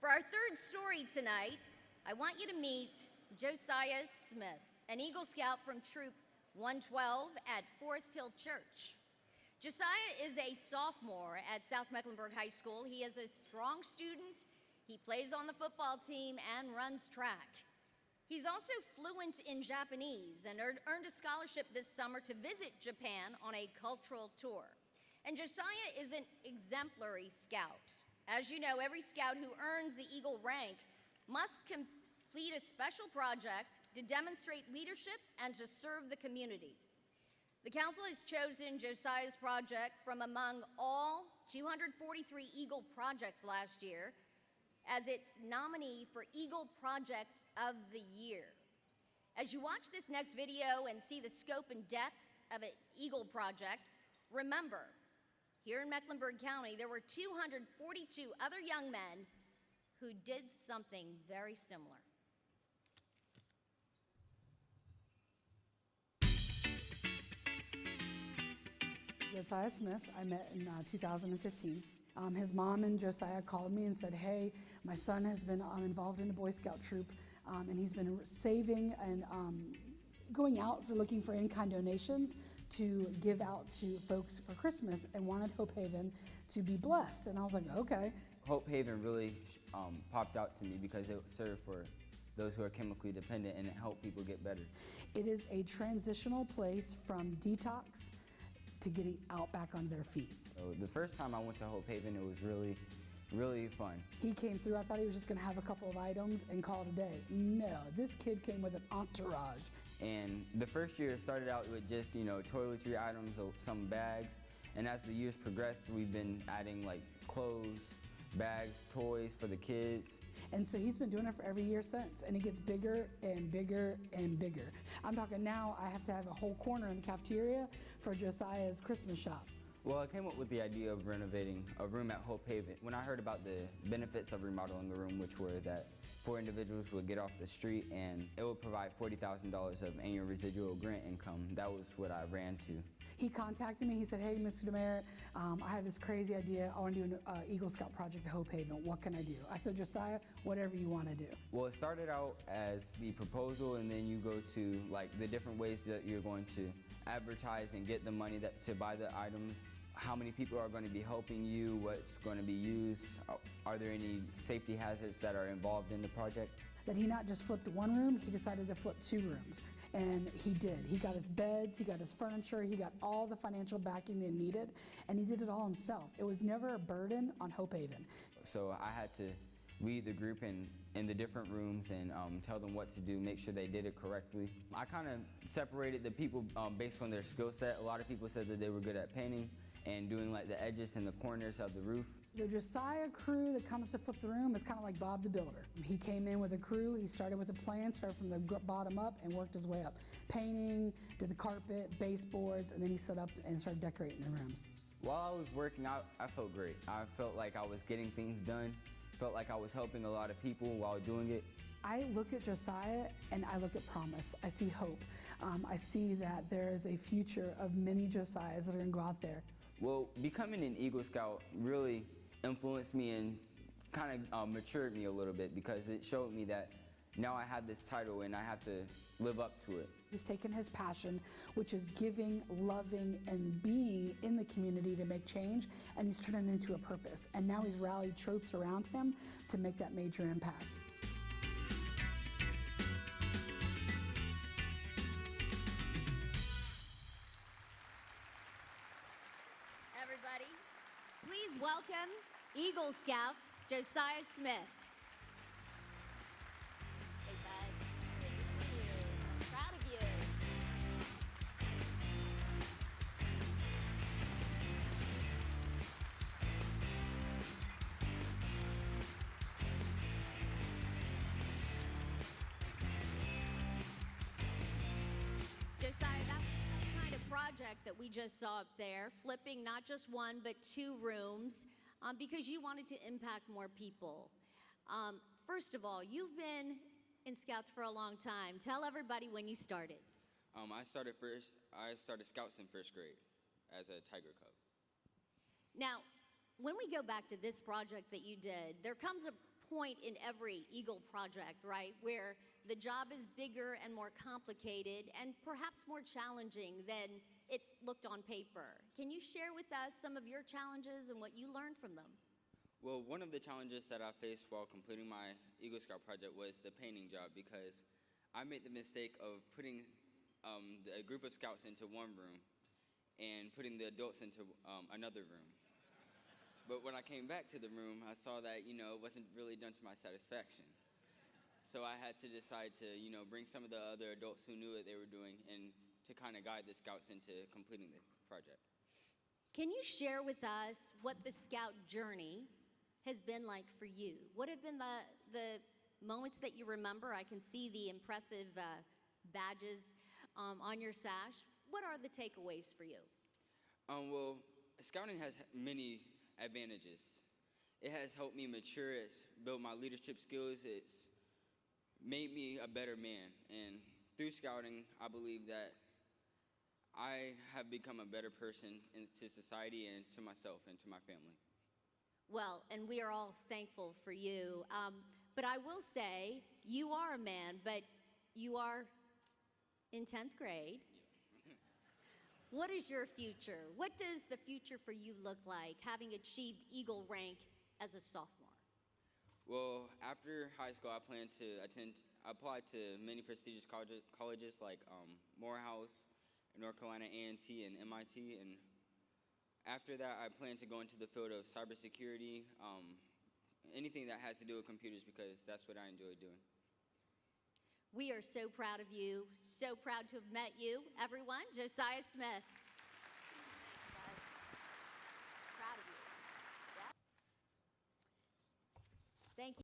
our third story tonight, I want you to meet Josiah Smith, an Eagle Scout from Troop 112 at Forest Hill Church. Josiah is a sophomore at South Mecklenburg High School. He is a strong student. He plays on the football team and runs track. He's also fluent in Japanese and earned a scholarship this summer to visit Japan on a cultural tour. And Josiah is an exemplary scout. As you know, every scout who earns the Eagle rank must complete a special project to demonstrate leadership and to serve the community. The council has chosen Josiah's project from among all 243 Eagle projects last year as its nominee for Eagle Project of the Year. As you watch this next video and see the scope and depth of an Eagle project, remember, here in Mecklenburg County, there were 242 other young men who did something very similar. Josiah Smith, I met in 2015. His mom and Josiah called me and said, hey, my son has been involved in a Boy Scout troop, and he's been saving and going out for looking for in-kind donations to give out to folks for Christmas and wanted Hope Haven to be blessed. And I was like, okay. Hope Haven really popped out to me because it served for those who are chemically dependent and it helped people get better. It is a transitional place from detox to getting out back on their feet. So the first time I went to Hope Haven, it was really fun. He came through, I thought he was just gonna have a couple of items and call it a day. No, this kid came with an entourage. And the first year started out with just, toiletry items, some bags. And as the years progressed, we've been adding like clothes, bags, toys for the kids. And so he's been doing it for every year since, and it gets bigger and bigger and bigger. I'm talking now, I have to have a whole corner in the cafeteria for Josiah's Christmas shop. Well, I came up with the idea of renovating a room at Hope Haven when I heard about the benefits of remodeling the room, which were that 4 individuals would get off the street and it would provide $40,000 of annual residual grant income. That was what I ran to. He contacted me, he said, hey, Mr. DeMerit, I have this crazy idea. I want to do an Eagle Scout project at Hope Haven. What can I do? I said, Josiah, whatever you want to do. Well, it started out as the proposal, and then you go to like the different ways that you're going to advertise and get the money to buy the items, how many people are going to be helping you, what's going to be used, are there any safety hazards that are involved in the project. That he not just flipped one room, he decided to flip 2 rooms. And he did. He got his beds, he got his furniture, he got all the financial backing they needed, and he did it all himself. It was never a burden on Hope Haven. So I had to lead the group in the different rooms and tell them what to do, make sure they did it correctly. I kind of separated the people based on their skill set. A lot of people said that they were good at painting and doing like the edges and the corners of the roof. The Josiah crew that comes to flip the room is kind of like Bob the Builder. He came in with a crew, he started with a plan, started from the bottom up and worked his way up. Painting, did the carpet, baseboards, and then he set up and started decorating the rooms. While I was working out, I felt great. I felt like I was getting things done, felt like I was helping a lot of people while doing it. I look at Josiah and I look at promise. I see hope. I see that there is a future of many Josiahs that are going to go out there. Well, becoming an Eagle Scout really influenced me and kind of matured me a little bit because it showed me that now I have this title and I have to live up to it. He's taken his passion, which is giving, loving, and being in the community to make change, and he's turned it into a purpose. And now he's rallied troops around him to make that major impact. Everybody, please welcome Eagle Scout Josiah Smith. Hey, bud. Good to see you. I'm proud of you. Josiah, that's the kind of project that we just saw up there, flipping not just 1 but 2 rooms, because you wanted to impact more people. First of all, you've been in Scouts for a long time. Tell everybody when you started. I started Scouts in 1st grade as a Tiger Cub. Now, when we go back to this project that you did, there comes a point in every Eagle project, right, where the job is bigger and more complicated and perhaps more challenging than it looked on paper. Can you share with us some of your challenges and what you learned from them? Well, one of the challenges that I faced while completing my Eagle Scout project was the painting job, because I made the mistake of putting a group of scouts into one room and putting the adults into another room. But when I came back to the room, I saw that, it wasn't really done to my satisfaction. So I had to decide to, bring some of the other adults who knew what they were doing and to kind of guide the scouts into completing the project. Can you share with us what the Scout journey has been like for you? What have been the moments that you remember? I can see the impressive badges on your sash. What are the takeaways for you? Well, scouting has many advantages. It has helped me mature. It's built my leadership skills. It's made me a better man. And through scouting, I believe that I have become a better person to society and to myself and to my family. Well, and we are all thankful for you. But I will say, you are a man, but you are in 10th grade. What is your future? What does the future for you look like, having achieved Eagle rank as a sophomore? Well, after high school, I plan to apply to many prestigious colleges like Morehouse, North Carolina A&T, and MIT. And after that, I plan to go into the field of cybersecurity, anything that has to do with computers, because that's what I enjoy doing. We are so proud of you, so proud to have met you. Everyone, Josiah Smith.